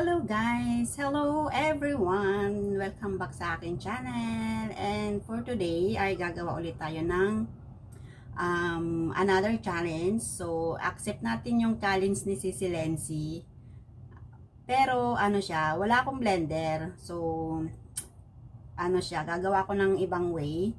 Hello guys! Hello everyone! Welcome back sa aking channel. And for today ay gagawa ulit tayo ng another challenge. So accept natin yung challenge ni Sisi Lency. Pero ano siya, wala akong blender. So ano siya, gagawa ko ng ibang way.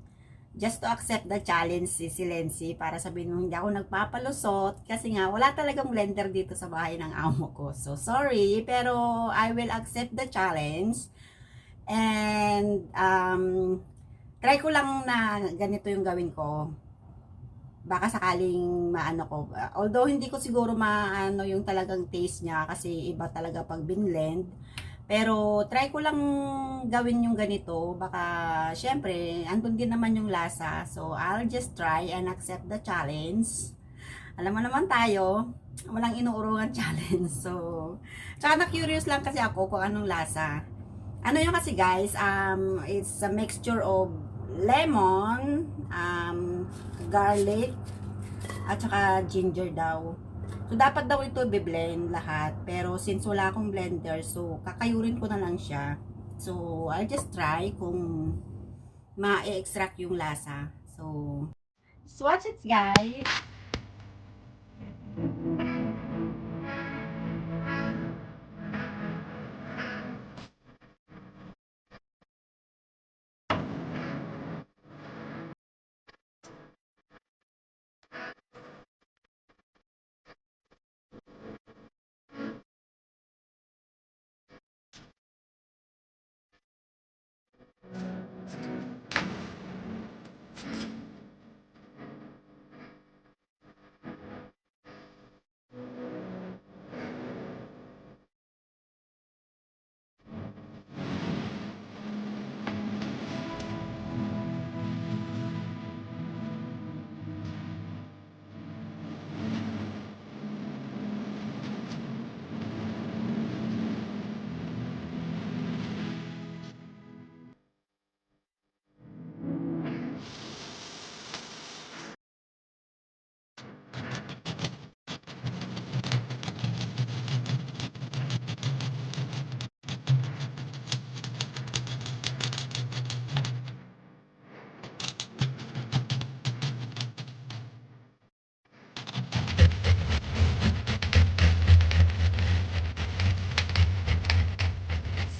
Just to accept the challenge, Sisi Lency, para sabihin mo hindi ako nagpapalusot kasi nga wala talagang blender dito sa bahay ng amo ko. So sorry, pero I will accept the challenge. And try ko lang na ganito yung gawin ko. Baka sakaling maano ko. Although hindi ko siguro maano yung talagang taste niya kasi iba talaga pag binlend. Pero try ko lang gawin yung ganito. Baka syempre andun din naman yung lasa. So I'll just try and accept the challenge. Alam mo naman tayo, walang inuurungan challenge. So tsaka na curious lang kasi ako kung anong lasa. Ano yun kasi guys, it's a mixture of lemon, garlic, at saka ginger daw. So, dapat daw ito i-blend lahat. Pero, since wala akong blender, so, kakayurin ko na lang siya. So, I'll just try kung ma-extract yung lasa. So, watch it guys!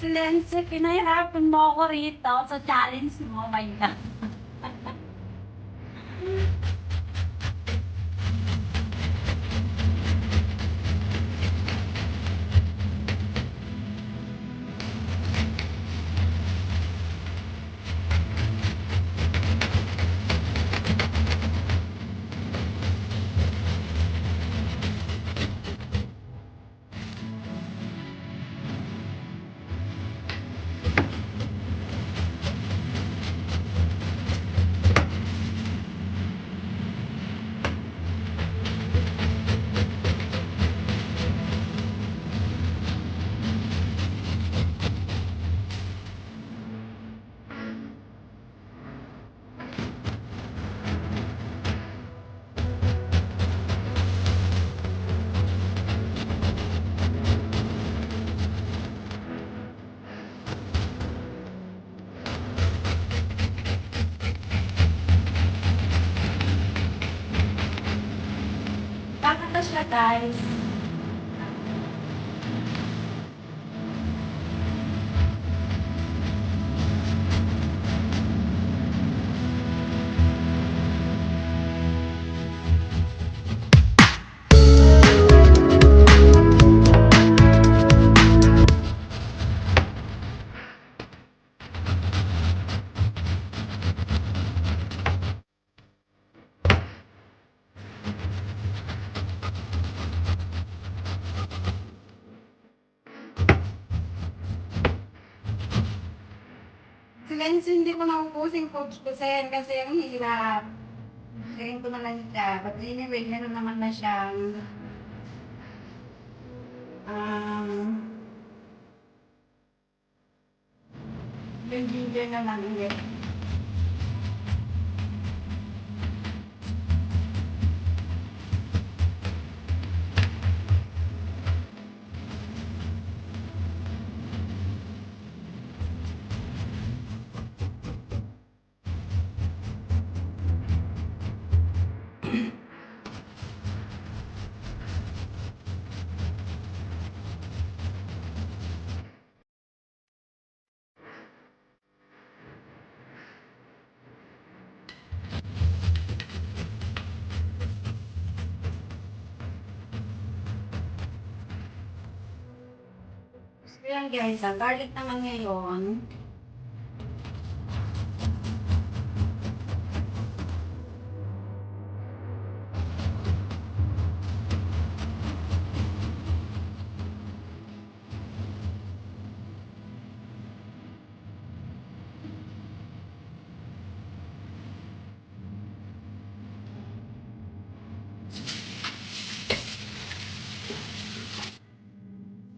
Nancy, pinahirapan mo ako rito sa challenge mo, my God. Kakata siya guys. Silence, hindi ko na ubusin kusin kasi ang hirap. Gayin ko na lang siya. But anyway, meron naman na siyang yung ginger na lang ulit. Ayan guys, ang garlic naman ngayon.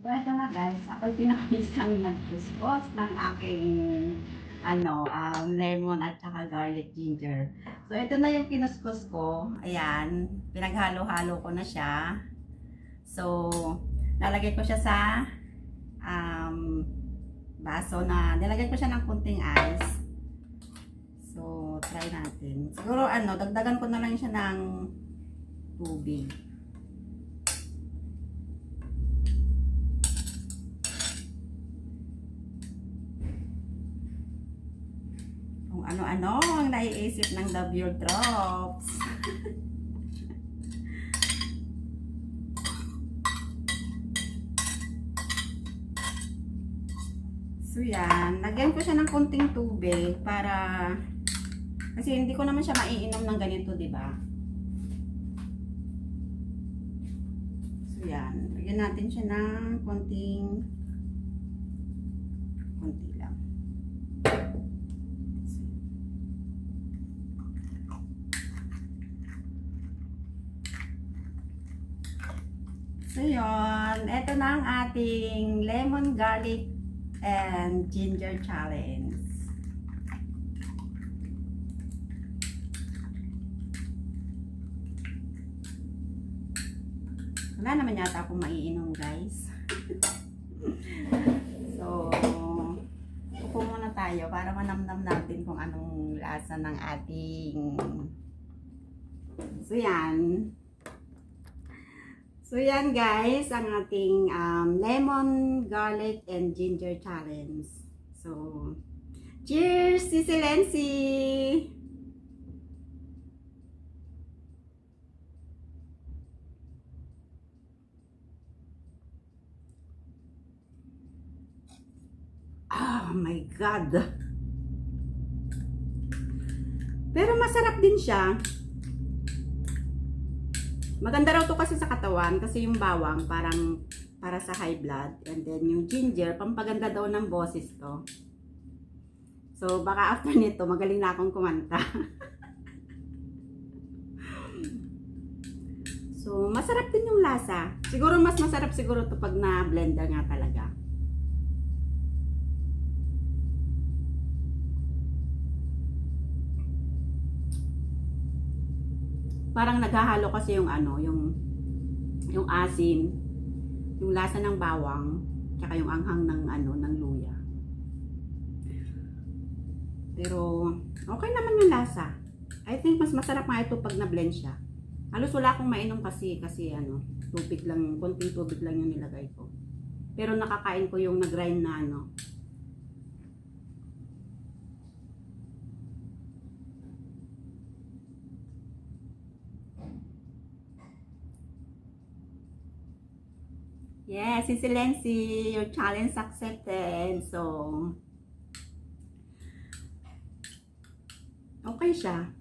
So, ito na guys, ako'y pinakamisang nag-discuss ng aking lemon at saka garlic ginger. So, ito na yung kinuskus ko. Ayan, pinaghalo-halo ko na siya. So, lalagay ko siya sa baso na, nilagay ko siya ng kunting ice. So, try natin. Siguro dagdagan ko na lang siya ng tubig. Kung ano-ano ang naiisip ng The Pure Drops. So yan, lagyan ko siya ng konting tubig para kasi hindi ko naman siya maiinom ng ganito, 'di ba? So yan, lagyan natin siya ng konti lang. So yun, ito na ang ating lemon garlic and ginger challenge. Wala naman yata akong maiinom guys. So, upo muna tayo para manamnam natin kung anong lasa ng ating So yan guys, ang ating lemon, garlic, and ginger challenge. So, cheers, Sisi Lency! Oh my God! Pero masarap din siya. Maganda raw to kasi sa katawan kasi yung bawang parang para sa high blood, and then yung ginger pampaganda daw ng boses to. So baka after nito magaling na akong kumanta. So masarap din yung lasa. Siguro mas masarap siguro to pag na blender nga talaga. Parang naghahalo kasi yung yung asin, yung lasa ng bawang, tsaka yung anghang ng luya. Pero okay naman yung lasa. I think mas masarap nga ito pag na-blend siya. Halos wala akong mainom kasi tubig lang, konting tubig lang yung nilagay ko. Pero nakakain ko yung na-grind na Yes, Sisi Lency, your challenge accepted. So, okay siya.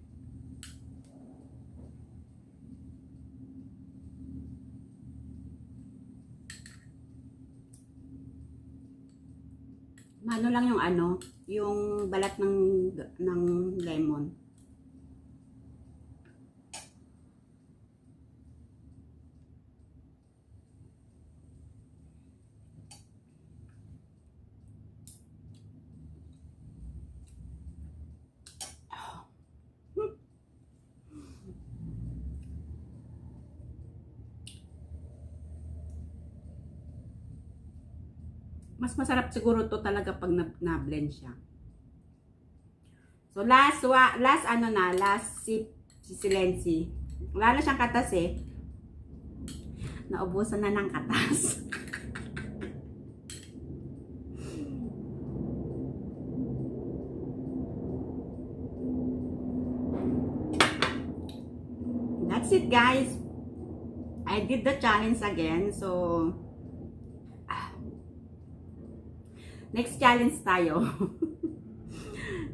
Ano lang yung yung balat ng lemon. Mas masarap siguro to talaga pag na-blend siya. So last sip si Silency. Wala na siyang katas eh. Naubusan na ng katas. That's it guys. I did the challenge again. So Next challenge tayo.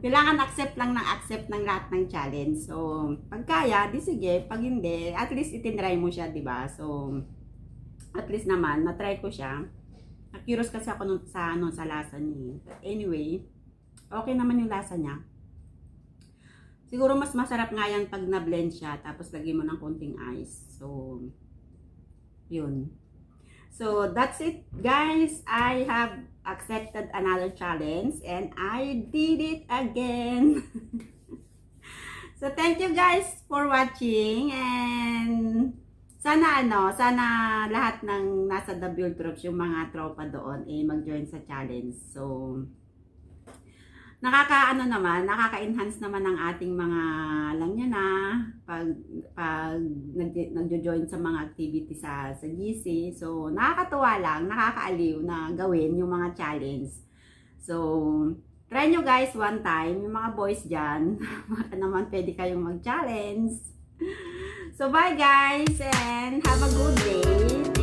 Kailangan accept lang ng accept ng lahat ng challenge. So, pag kaya, di sige. Pag hindi, at least itinry mo siya, di ba? So, at least naman, na-try ko siya. Curious kasi ako sa lasa niya. But anyway, okay naman yung lasa niya. Siguro mas masarap nga yan pag na-blend siya, tapos lagyan mo ng konting ice. So, yun. So, that's it, guys. I have accepted another challenge and I did it again. So, thank you guys for watching and sana lahat ng nasa The Build Troops, yung mga tropa doon, mag-join sa challenge. So, nakaka-enhance naman ng ating mga, alam nyo na, pag nagjo-join sa mga activity sa GC. So, nakakatuwa lang, nakakaaliw na gawin yung mga challenge. So, try nyo guys one time, yung mga boys dyan, baka naman pwede kayong mag-challenge. So, bye guys and have a good day.